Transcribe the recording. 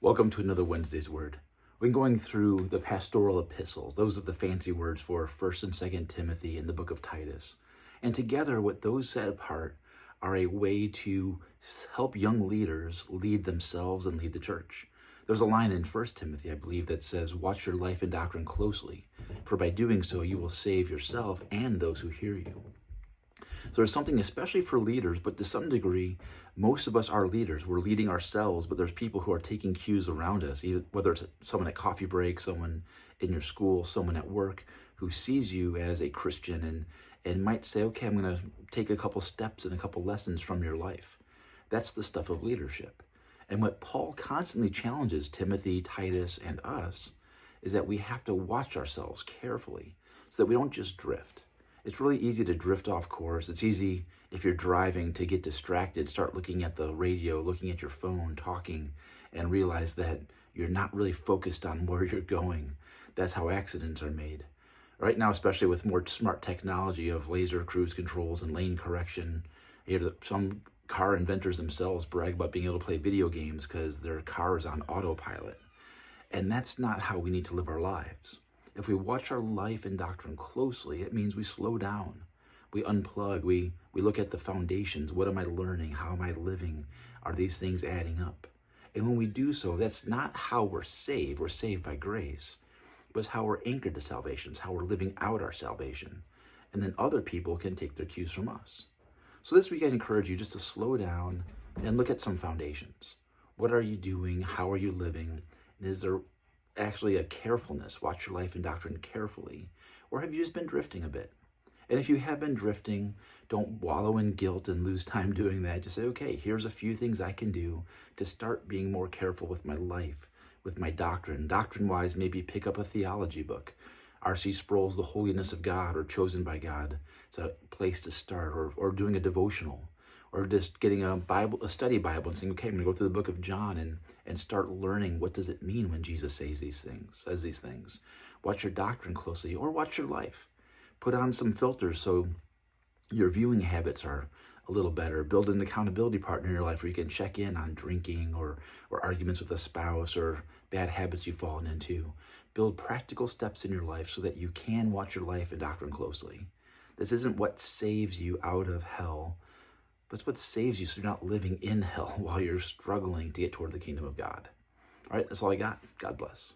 Welcome to another Wednesday's Word. We've been going through the pastoral epistles. Those are the fancy words for 1st and 2nd Timothy and the book of Titus. And together, what those set apart are a way to help young leaders lead themselves and lead the church. There's a line in 1st Timothy, I believe, that says, "Watch your life and doctrine closely, for by doing so you will save yourself and those who hear you." So there's something especially for leaders, but to some degree, most of us are leaders. We're leading ourselves, but there's people who are taking cues around us, either, whether it's someone at coffee break, someone in your school, someone at work who sees you as a Christian and might say, okay, I'm going to take a couple steps and a couple lessons from your life. That's the stuff of leadership. And what Paul constantly challenges Timothy, Titus, and us is that we have to watch ourselves carefully so that we don't just drift. It's really easy to drift off course. It's easy if you're driving to get distracted, start looking at the radio, looking at your phone, talking, and realize that you're not really focused on where you're going. That's how accidents are made. Right now, especially with more smart technology of laser cruise controls and lane correction, some car inventors themselves brag about being able to play video games because their car is on autopilot. And that's not how we need to live our lives. If we watch our life and doctrine closely, it means we slow down. We unplug. We look at the foundations. What am I learning? How am I living? Are these things adding up? And when we do so, that's not how we're saved. We're saved by grace. But it's how we're anchored to salvation. It's how we're living out our salvation. And then other people can take their cues from us. So this week, I encourage you just to slow down and look at some foundations. What are you doing? How are you living? And is there actually a carefulness? Watch your life and doctrine carefully. Or have you just been drifting a bit? And if you have been drifting, don't wallow in guilt and lose time doing that. Just say, okay, here's a few things I can do to start being more careful with my life, with my doctrine. Doctrine-wise, maybe pick up a theology book. R.C. Sproul's The Holiness of God or Chosen by God. It's a place to start, or doing a devotional, or just getting a study Bible and saying, okay, I'm going to go through the book of John and start learning what does it mean when Jesus says these things. Watch your doctrine closely, or watch your life. Put on some filters so your viewing habits are a little better. Build an accountability partner in your life where you can check in on drinking or arguments with a spouse or bad habits you've fallen into. Build practical steps in your life so that you can watch your life and doctrine closely. This isn't what saves you out of hell, but it's what saves you so you're not living in hell while you're struggling to get toward the kingdom of God. All right, that's all I got. God bless.